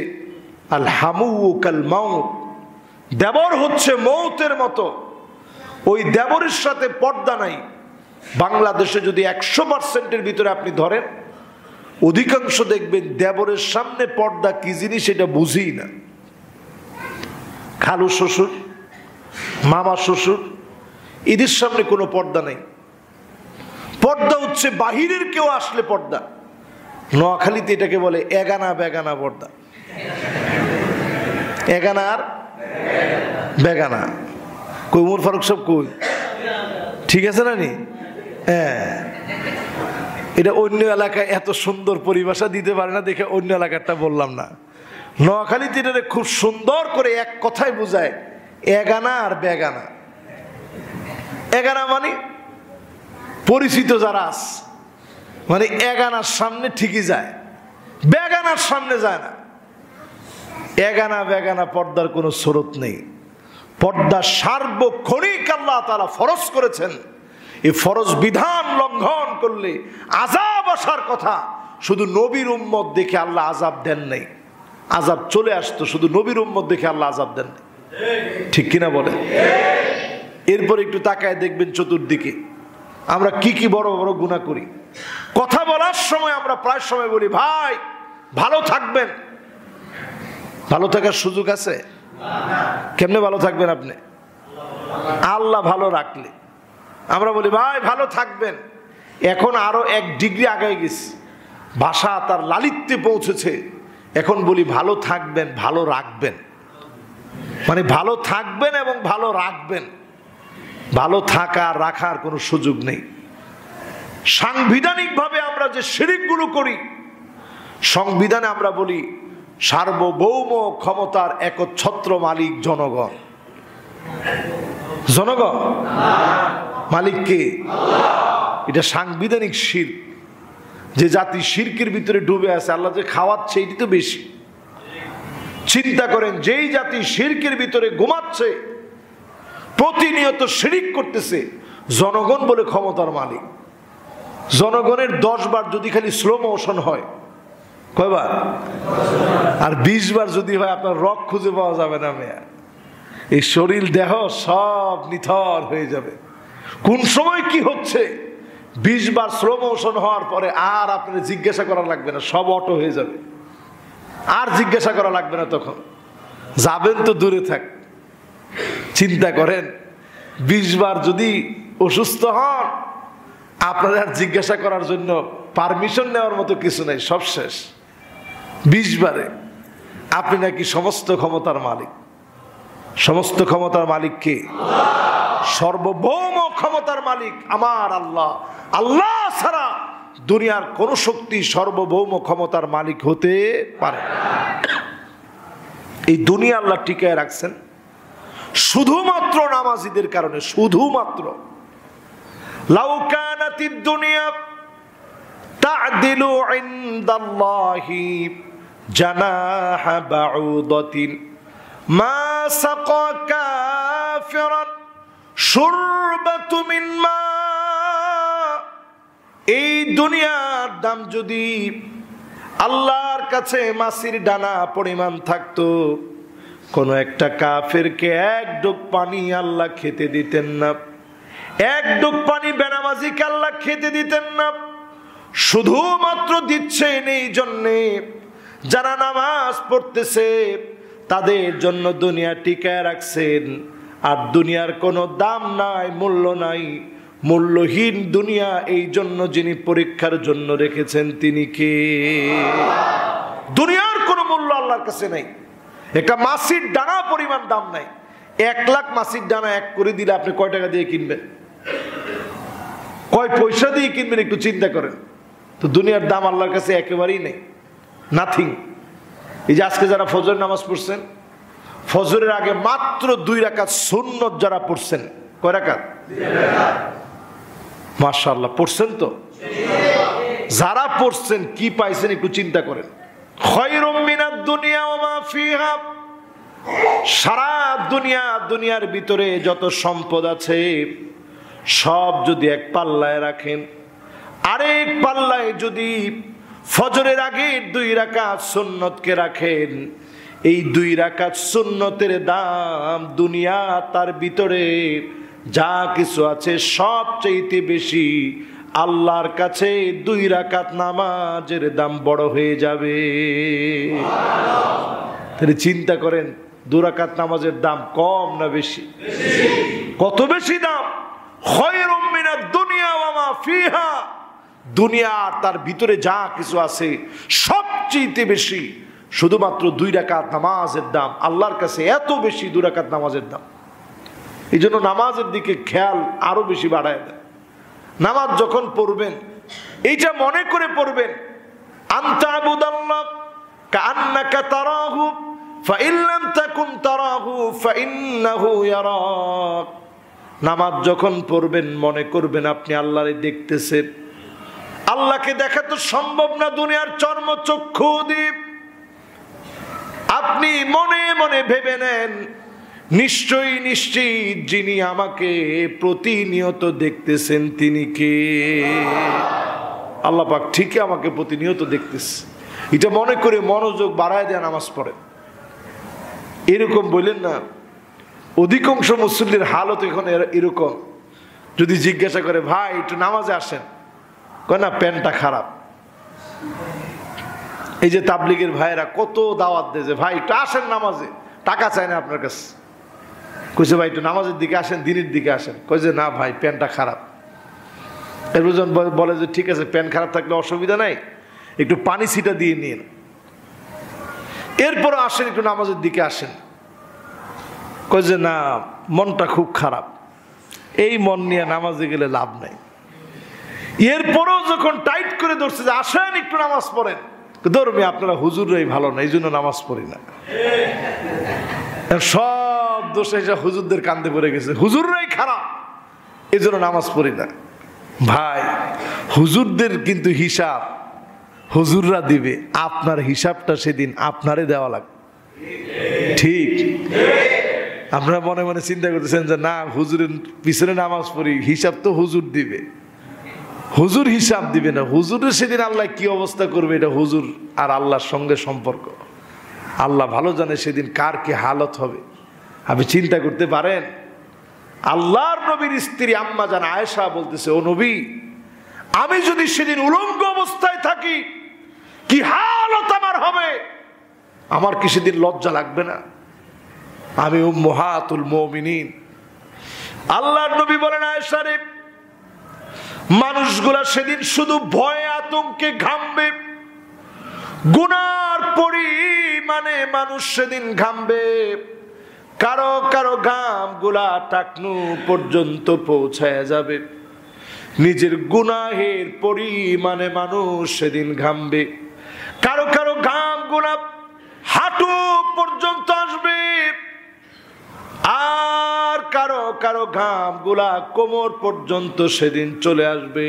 আল হামু কাল মাউত, দেবর হচ্ছে মৌতের মতো, ওই দেবরের সাথে পর্দা নাই। বাংলাদেশে যদি 100%-এর ভিতরে আপনি ধরেন, অধিকাংশ দেখবেন দেবরের সামনে পর্দা কি জিনিস এটা বুঝেই না। খালু শ্বশুর, মামা শ্বশুর, এদের সামনে কোনো পর্দা নেই। পর্দা হচ্ছে বাহিরের কেউ আসলে পর্দা। নোয়াখালীতে এটাকে বলে এগানা বেগানা পর্দা। এগানা আর বেগানা। কই উমর ফারুক সব কই? ঠিক আছে না নি? হ্যাঁ, এটা অন্য এলাকায় এত সুন্দর পরিভাষা দিতে পারে না দেখে অন্য এলাকারটা বললাম না। নোয়াখালীতে এটা খুব সুন্দর করে এক কথায় বোঝায়, এগানা আর বেগানা। এগানা মানে পরিচিত যারা আছে, মানে এগানার সামনে ঠিকই যায়, বেগানার সামনে যায় না। এগানা বেগানা পর্দার কোনো স্রোত নেই। পর্দা সার্বক্ষণিক আল্লাহ তাআলা ফরজ করেছেন। এই ফরজ বিধান লঙ্ঘন করলে আযাব আসার কথা। শুধু নবীর উম্মত দেখে আল্লাহ আযাব দেন নাই, আযাব চলে আসতো, শুধু নবীর উম্মত দেখে আল্লাহ আযাব দেন নাই। ঠিক কিনা বলে? এরপর একটু তাকায় দেখবেন চতুর্দিকে আমরা কি কি বড় বড় গুনাহ করি। কথা বলার সময় আমরা প্রায় সময় বলি ভাই ভালো থাকবেন। ভালো থাকার সুযোগ আছে? কেমনে ভালো থাকবেন আপনি? আল্লাহ ভালো রাখলে। আমরা বলি ভাই ভালো থাকবেন। এখন আরো 1 ডিগ্রি আগায় গেছে, ভাষা তার লালিত্যে পৌঁছেছে। এখন বলি ভালো থাকবেন, ভালো রাখবেন। মানে ভালো থাকবেন এবং ভালো রাখবেন। ভালো থাকা রাখার কোনো সুযোগ নেই। সাংবিধানিকভাবে আমরা যে শিরকগুলো করি, সংবিধানে আমরা বলি সার্বভৌম ক্ষমতার একচ্ছত্র মালিক জনগণ। জনগণ মালিক কে? এটা সাংবিধানিক শিরক। যে জাতি শিরকের ভিতরে ডুবে আছে, আল্লাহ যে খাওয়াচ্ছে এটি তো বেশি। চিন্তা করেন, যেই জাতি শিরকের ভিতরে ঘুমাচ্ছে, প্রতিনিয়ত শিরক করতেছে, জনগণ বলে ক্ষমতার মালিক। জনগণের 10 বার যদি খালি স্লো মোশন হয়, কয়বার? আর 20 বার যদি হয়, আপনার রক খুঁজে পাওয়া যাবে না মেয়া। এই শরীর দেহ সব নিথর হয়ে যাবে। কোন সময় কি হচ্ছে 20 বার স্লো মোশন হওয়ার পরে আর আপনার জিজ্ঞাসা করা লাগবে না, সব অটো হয়ে যাবে। আর জিজ্ঞাসা করা লাগবে না, তখন যাবেন তো দূরে থাক। চিন্তা করেন, 20 বার যদি অসুস্থ হন, আপনার আর জিজ্ঞাসা করার জন্য পারমিশন নেওয়ার মতো কিছু নাই, সব শেষ। 20 বারে আপনি নাকি সমস্ত ক্ষমতার মালিক। সমস্ত ক্ষমতার মালিক কে? সর্বভৌম ক্ষমতার মালিক আমার আল্লাহ। আল্লাহ ছাড়া দুনিয়ার কোন শক্তি সর্বভৌম ক্ষমতার মালিক হতে পারে না। এই দুনিয়া আল্লাহ টিকায় রাখছেন শুধুমাত্র নামাজীদের কারণে, শুধুমাত্র। লাউ কানাতিদ দুনিয়া তা'দিলু ইনদাল্লাহি জানাহা বাউদাতিন মা সাকা কাফিরান শুরবাতু মিন মা। এই দুনিয়ার দাম যদি আল্লাহর কাছে মাছির ডানা পরিমাণ থাকতো, কোন একটা কাফেরকে 1 ডুব পানি আল্লাহ খেতে দিতেন না। 1 ডুব পানি বেনামাজিকে আল্লাহ খেতে দিতেন না। শুধুমাত্র দিচ্ছেন এই জন্যে যারা নামাজ পড়তেছে তাদের জন্য দুনিয়া টিকায় রাখছেন। আর দুনিয়ার কোনো দাম নাই, মূল্য নাই, মূল্যহীন দুনিয়া এই জন্য যিনি পরীক্ষার জন্য রেখেছেন তিনি কে? দুনিয়ার কোনো মূল্য আল্লাহর কাছে নাই। একটা মাছির ডানা পরিমাণ দাম নাই। 1 লাখ মাছির ডানা 1 করে দিলে আপনি কয় টাকা দিয়ে কিনবেন? কয় পয়সা দিয়ে কিনবেন? একটু চিন্তা করেন তো। দুনিয়ার দাম আল্লাহর কাছে একেবারেই নেই, নাথিং। এই যে আজকে যারা ফজর নামাজ পড়ছেন, ফজরের আগে মাত্র 2 রাকাত সুন্নত যারা পড়ছেন, কয় রাকাত? মাশাআল্লাহ, পড়ছেন তো? যারা পড়ছেন কি পাইছেন একটু চিন্তা করেন। খায়রুম মিনাদ দুনিয়া ওয়া মা ফিহা। সারা দুনিয়া, দুনিয়ার ভিতরে যত সম্পদ আছে সব যদি এক পাল্লায় রাখেন, আরেক পাল্লায় যদি ফজরের আগে 2 রাকাত সুন্নতকে রাখেন, এই 2 রাকাত সুন্নতের দাম দুনিয়া তার ভিতরে যা কিছু আছে সবচেয়ে বেশি আল্লাহর কাছে 2 রাকাত নামাজের দাম বড় হয়ে যাবে। তাহলে চিন্তা করেন 2 রাকাত নামাজের দাম কম না বেশি? কত বেশি দাম! খায়রুম মিনাদ দুনিয়া ওয়া মা ফিহা, দুনিয়া আর তার ভিতরে যা কিছু আছে সবচেয়ে বেশি শুধুমাত্র 2 রাকাত নামাজের দাম আল্লাহর কাছে এত বেশি 2 রাকাত নামাজের দাম। এই জন্য নামাজের দিকে খেয়াল আরো বেশি বাড়ায় দেয়। নামাজ যখন পড়বেন এইটা মনে করে পড়বেন, আনতাবুদাল্লাহ কাআন্নাকা তারাহু ফাইন লাম তাকুন তারাহু ফাইন্নাহু ইয়ারাক। নামাজ যখন পড়বেন মনে করবেন আপনি আল্লাহরে দেখতেছেন। আল্লাহকে দেখা তো সম্ভব না দুনিয়ার চর্মচক্ষু দিয়ে। আপনি মনে মনে ভেবে নেন নিশ্চয়ই নিশ্চিত যিনি আমাকে প্রতিনিয়ত দেখতেছেন তিনি কে? আল্লাহ পাক ঠিকই আমাকে প্রতিনিয়ত দেখতেছে। এটা মনে করে মনোযোগ বাড়ায় দেয়া নামাজ পড়ে। এরকম বললেন না, অধিকাংশ মুসল্লির হালত এখন এরকম। যদি জিজ্ঞাসা করে ভাই একটু নামাজে আসেন, কয় না প্যান্টটা খারাপ। এই যে তাবলিগের ভাইয়েরা কত দাওয়াত দেয় যে ভাই একটু আসেন নামাজে, টাকা চাই না আপনার কাছে। কইছে ভাই একটু নামাজের দিকে আসেন, দিনের দিকে আসেন। কই যে না ভাই প্যান্টটা খারাপ। এরপর বলে যে ঠিক আছে প্যান্ট খারাপ থাকলে অসুবিধা নাই, একটু পানি ছিটা দিয়ে নিন, এরপর আসেন একটু নামাজের দিকে আসেন। কই যে না মনটা খুব খারাপ, এই মন নিয়ে নামাজে গেলে লাভ নাই। এরপরও যখন টাইট করে ধরছে যে আসেন একটু নামাজ পড়েন, ধর্মী আপনারা হুজুররাই ভালো না এই জন্য নামাজ পড়ি না। সব দোষ এসে হুজুরদের কান্দে পড়ে গেছে, হুজুররাই খারাপ এই জন্য নামাজ পড়ি না। ভাই হুজুরদের কিন্তু হিসাব হুজুররা দিবে, আপনার হিসাবটা সেদিন আপনারে দেওয়া লাগবে। ঠিক? আপনারা মনে মনে চিন্তা করতেছেন যে না হুজুরের পিছনে নামাজ পড়ি, হিসাব তো হুজুর দিবে। হুজুর হিসাব দিবে না, হুজুরের সেদিন আল্লাহ কি অবস্থা করবে এটা হুজুর আর আল্লাহর সঙ্গে সম্পর্ক। আল্লাহ ভালো জানে সেদিন কার কি হালত হবে। আপনি চিন্তা করতে পারেন আল্লাহর নবীর স্ত্রী আম্মা জান আয়েশা বলতেছে, ও নবী আমি যদি সেদিন উলঙ্গ অবস্থায় থাকি কি হালত আমার হবে, আমার কি সেদিন লজ্জা লাগবে না? আমি উম্মাহাতুল মুমিনিন। আল্লাহর নবী বলেন আয়েশা রে, মানুষগুলা সেদিন শুধু ভয়ে আতঙ্কে ঘামবে, গুনার পরিমাণে মানুষ সেদিন ঘামবে। কারো কারো ঘাম গুলা টাকনু পর্যন্ত পৌঁছায় যাবে। নিজের গুনাহের পরিমাণে মানুষ সেদিন ঘামবে। কারো কারো ঘাম গুলা হাঁটু পর্যন্ত আসবে, আর কারো কারো ঘাম গুলা কোমর পর্যন্ত সেদিন চলে আসবে।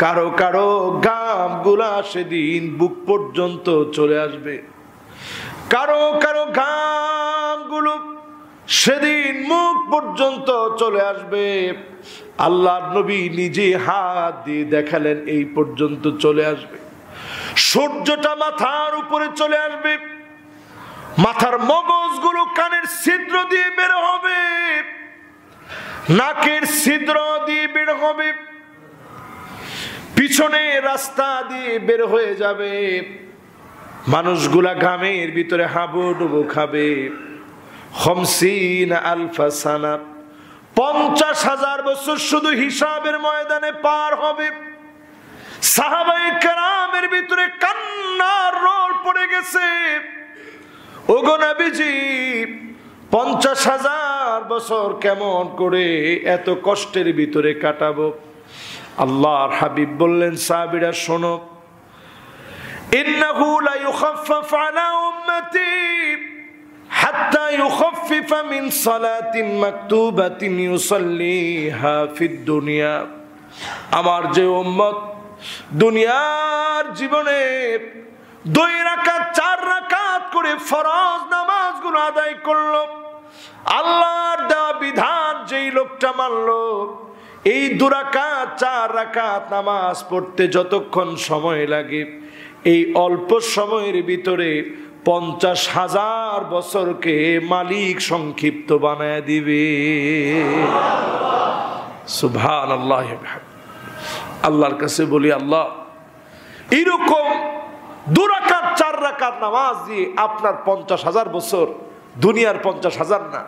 কারো কারো ঘাম গুলা সেদিন বুক পর্যন্ত চলে আসবে। কারো কারো ঘাম গুলো সেদিন মুখ পর্যন্ত চলে আসবে। আল্লাহর নবী নিজে হাত দিয়ে দেখালেন এই পর্যন্ত চলে আসবে। সূর্যটা মাথার উপরে চলে আসবে, মাথার মগজগুলো কানের ছিদ্র দিয়ে বের হবে, নাকের ছিদ্র দিয়ে বের হবে, পিছনে রাস্তা দিয়ে বের হয়ে যাবে। মানুষগুলা ঘামের ভিতরে হাবুডুবু খাবে। 50 আলফা সানা, 50,000 বছর শুধু হিসাবের ময়দানে পার হবে। সাহাবায়ে কেরামের ভিতরে কান্নার রোল পড়ে গেছে। ওগো নবীজি 50,000 বছর কেমন করে এত কষ্টের ভিতরে কাটাবো? আল্লাহর হাবিব বললেন সাহাবীরা শোনো, ইন্নাহু লা ইউখাফফাফ আলা উম্মতি হাত্তা ইউখাফফিফা মিন সালাতিন মাকতুবাতিন ইউসাল্লিহা ফিদ দুনিয়া। আমার যে উম্মত দুনিয়ার জীবনে 2 রাকাত 4 রাকাত করে ফরজ নামাজগুলো আদায় করলো, আল্লাহর দেওয়া বিধান যেই লোকটা মানলো, এই 2 রাকাত 4 রাকাত নামাজ পড়তে যতক্ষণ সময় লাগে, এই অল্প সময়ের ভিতরে 50,000 বছরকে মালিক সংক্ষিপ্ত বানায় দিবে। সুবহানাল্লাহ। আল্লাহর কাছে বলি, আল্লাহ এরকম 2 রাকাত 4 রাকাত নামাজ দিয়ে আপনার 50,000 বছর, দুনিয়ার 50,000 না,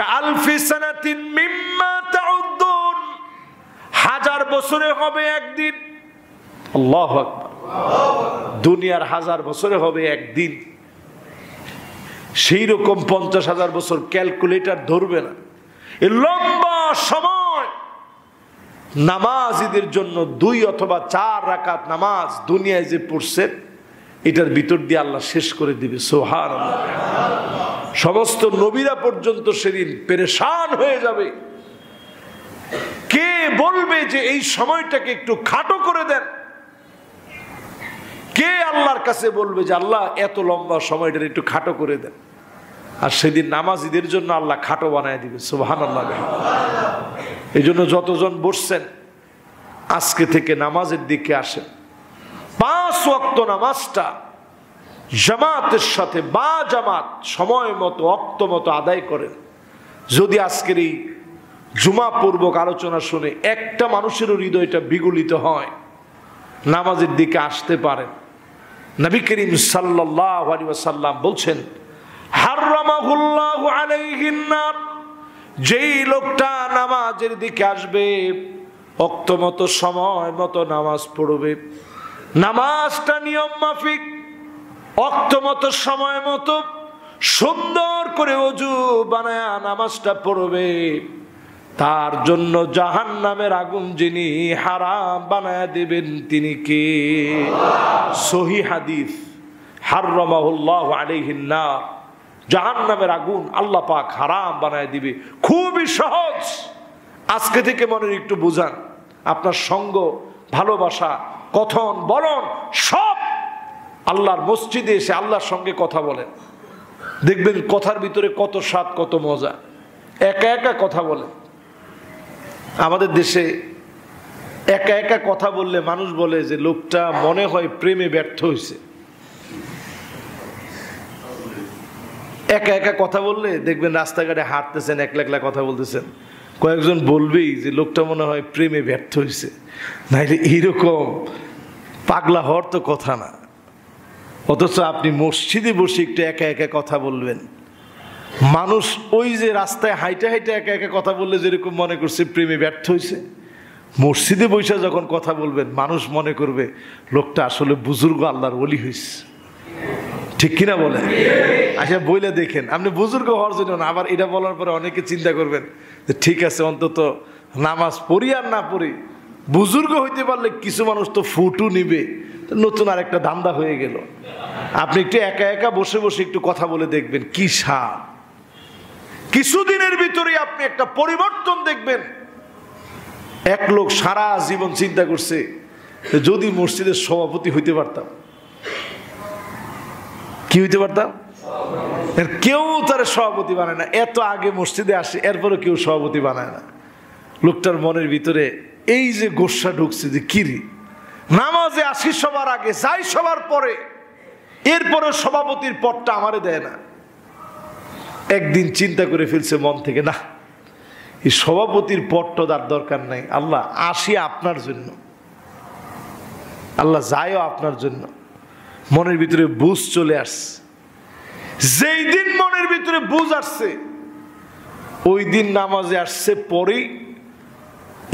কালফি সানাতিন মিম্মা তাউদ্দুন, 1000 বছরে হবে একদিন। আল্লাহু আকবার। দুনিয়ার 1000 বছরে হবে একদিন। সেই রকম 50,000 বছর ক্যালকুলেটর ধরবে না। এই লম্বা সময় নামাজীদের জন্য 2 অথবা 4 রাকাত নামাজ দুনিয়ায় যে পড়ছেন, এটার ভিতর দিয়ে আল্লাহ শেষ করে দিবে। সুবহানাল্লাহ। সমস্ত নবীরা পর্যন্ত সেদিন পেরেশান হয়ে যাবে। কে বলবে যে এই সময়টাকে একটু খাটো করে দেন? কে আল্লাহর কাছে বলবে যে আল্লাহ এত লম্বা সময়টা একটু খাটো করে দেন? আর সেদিন নামাজীদের জন্য আল্লাহ খাটো বানায় দিবে। সুবহানাল্লাহ। এই জন্য যতজন বসছেন আজকে থেকে নামাজের দিকে আসেন। 5 ওয়াক্ত নামাজটা জামাতের সাথে বা জামাত সময় মতো ওয়াক্ত মতো আদায় করেন। যদি আজকের এই জুমা পূর্বক আলোচনা শুনে একটা মানুষেরও হৃদয়টা বিগলিত হয়, নামাজের দিকে আসতে পারেন। নবী করিম সাল্লাল্লাহু আলাইহি ওয়াসাল্লাম বলছেন, হারামাহুল্লাহু আলাইহিন নার, যেই লোকটা নামাজের দিকে আসবে, ওয়াক্ত মতো সময় মতো নামাজ পড়বে, নামাজটা নিয়ম মাফিক ওয়াক্ত মতো সময় মতো সুন্দর করে ওযু বানায় নামাজটা পড়বে, তার জন্য জাহান্নামের আগুন যিনি হারাম বানায় দিবেন তিনি কে? সহিহ হাদিস, হারামাহুল্লাহু আলাইহিন নার, জাহান্নামের আগুন আল্লাহ পাক হারাম বানায় দিবে। খুবই সহজ। আজকে থেকে মনে একটু বুঝান। আপনার সঙ্গ, ভালোবাসা, কথন, বলন সব আল্লাহর মসজিদে এসে আল্লাহর সঙ্গে কথা বলেন, দেখবেন কথার ভিতরে কত স্বাদ, কত মজা। একা একা কথা বলেন। আমাদের দেশে একা একা কথা বললে মানুষ বলে যে লোকটা মনে হয় প্রেমে ব্যর্থ হয়েছে। একা একা কথা বললে দেখবেন রাস্তাঘাটে হাঁটতেছেন, একলা একলা কথা বলতেছেন, কয়েকজন বলবেই যে লোকটা মনে হয় প্রেমে ব্যর্থ হয়েছে। নাইলে এইরকম পাগলা হওয়ার তো কথা না। অথচ আপনি মসজিদে বসে একটু একা একা কথা বলবেন, মানুষ ওই যে রাস্তায় হাইটে হাইটে একা একা কথা বললে যেরকম মনে করছে প্রেমে ব্যর্থ হয়েছে, মসজিদে বসে যখন কথা বলবেন মানুষ মনে করবে লোকটা আসলে বুজুর্গ আল্লাহর ওলি হয়েছে। ঠিক কিনা বলেন? আচ্ছা বইলে দেখেন, আপনি বুজুর্গ হওয়ার জন্য না, আবার এটা বলার পরে অনেকে চিন্তা করবেন যে ঠিক আছে অন্তত নামাজ পড়ি আর না পড়ি, বুজুর্গ হইতে পারলে কিছু মানুষ তো ফুটু নিবে, নতুন আর একটা ধান্দা হয়ে গেল। আপনি একটু একা একা বসে বসে একটু কথা বলে দেখবেন কি স্বাদ। কিছুদিনের ভিতরে আপনি একটা পরিবর্তন দেখবেন। এক লোক সারা জীবন চিন্তা করছে যদি মসজিদের সভাপতি হইতে পারতাম। কি হইতে পারতাম? কেউ তার সভাপতি বানায় না। এত আগে মসজিদে আসে, এরপরে কেউ সভাপতি বানায় না। লোকটার মনের ভিতরে এই যে গোসা ঢুকছে যে কিরি, নামাজে আসি সবার আগে, যাই সবার পরে, এরপরে সভাপতির পদটা আমারে দেয় না। একদিন চিন্তা করে ফেলছে মন থেকে, না এই সভাপতির পদটা তার দরকার নাই, আল্লাহ আসি আপনার জন্য, আল্লাহ যায়ও আপনার জন্য। মনের ভিতরে বুঝ চলে আসছে। যেই দিন মনের ভিতরে বুঝ আসছে ওই দিন নামাজে আসছে পরেই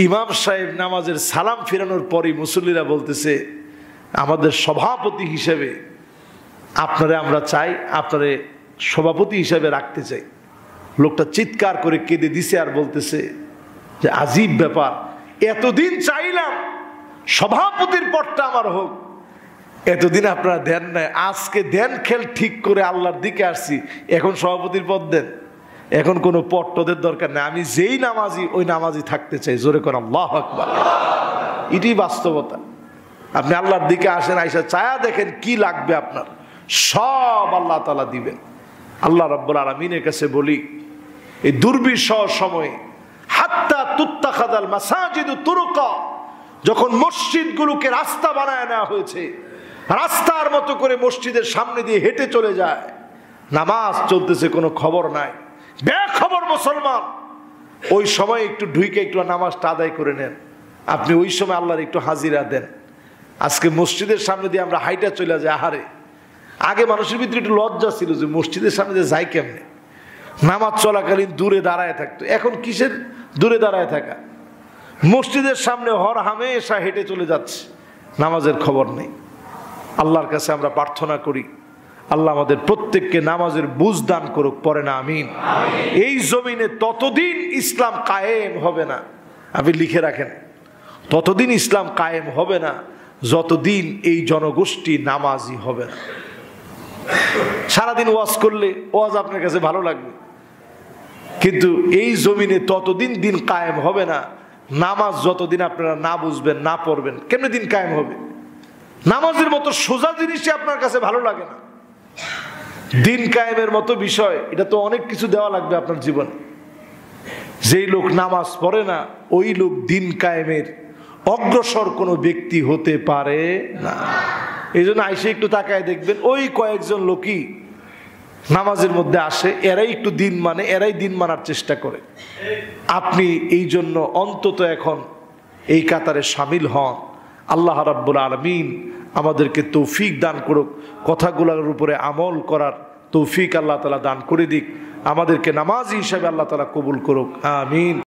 ইমাম সাহেব নামাজের সালাম ফিরানোর পরেই মুসল্লিরা বলতেছে আমাদের সভাপতি হিসেবে আপনারে আমরা চাই, আপনারে সভাপতি হিসেবে রাখতে চাই। লোকটা চিৎকার করে কেঁদে দিছে আর বলতেছে যে আজীব ব্যাপার, এতদিন চাইলাম সভাপতির পদটা আমার হোক, এতদিন আপনারা দেন নাই, আজকে দেন খেল ঠিক করে আল্লাহর দিকে আসছি, এখন সভাপতির পদ দেন। এখন কোনো পট্টদের দরকার নেই, আমি যেই নামাজি ওই নামাজি থাকতে চাই। জোরে করে আল্লাহু আকবার। এটাই বাস্তবতা। আপনি আল্লাহর দিকে আসেন, আইসা চায়া দেখেন কি লাগবে আপনার, সব আল্লাহ তাআলা দিবেন। আল্লাহ রাব্বুল আলামিনের কাছে বলি এই দুর্বিষহ সময়ে হাত্তা তুত্তাখাযাল মাসাজিদু তুরুকা, যখন মসজিদগুলোকে রাস্তা বানায় নেওয়া হয়েছে, রাস্তার মতো করে মসজিদের সামনে দিয়ে হেঁটে চলে যায়, নামাজ চলতেছে, কোনো খবর নাই, বেখবর মুসলমান। ওই সময় একটু ঢুকে একটু নামাজটা আদায় করে নেন, আপনি ওই সময় আল্লাহর একটু হাজিরা দেন। আজকে মসজিদের সামনে দিয়ে আমরা হাইটা চলে যাই। আহারে, আগে মানুষের ভিতরে একটু লজ্জা ছিল যে মসজিদের সামনে দিয়ে যাই কেমনে, নামাজ চলাকালীন দূরে দাঁড়ায় থাকতো। এখন কিসের দূরে দাঁড়ায় থাকা, মসজিদের সামনে হর হামেশা হেঁটে চলে যাচ্ছে, নামাজের খবর নেই। আল্লাহর কাছে আমরা প্রার্থনা করি, আল্লাহ আমাদের প্রত্যেককে নামাজের বুঝ দান করুক, পড়ে না আমিন। এই জমিনে ততদিন ইসলাম কায়েম হবে না, আপনি লিখে রাখেন, ততদিন ইসলাম কায়েম হবে না যতদিন এই জনগোষ্ঠী নামাজি হবে না। সারাদিন ওয়াজ করলে ওয়াজ আপনার কাছে ভালো লাগবে, কিন্তু এই জমিনে ততদিন দিন কায়েম হবে না নামাজ যতদিন আপনারা না বুঝবেন, না পড়বেন। কেমনে দিন কায়েম হবে? নামাজের মতো সোজা জিনিসই আপনার কাছে ভালো লাগে না। দিন কায়েমের মতো বিষয়, এটা তো অনেক কিছু দেওয়া লাগবে আপনার জীবনে। যেই লোক নামাজ পড়ে না, ওই লোক দিন কায়েমের অগ্রসর কোনো ব্যক্তি হতে পারে না। এই জন্য আইসে একটু তাকায় দেখবেন, ওই কয়েকজন লোকই নামাজের মধ্যে আসে, এরাই একটু দিন মানে, এরাই দিন মানার চেষ্টা করে। আপনি এই জন্য অন্তত এখন এই কাতারে শামিল হন। আল্লাহ রাব্বুল আলামিন আমাদেরকে তৌফিক দান করুক, কথাগুলোর উপরে আমল করার তৌফিক আল্লাহ তাআলা দান করে দিক, আমাদেরকে নামাজি হিসাবে আল্লাহ তাআলা কবুল করুক, আমিন।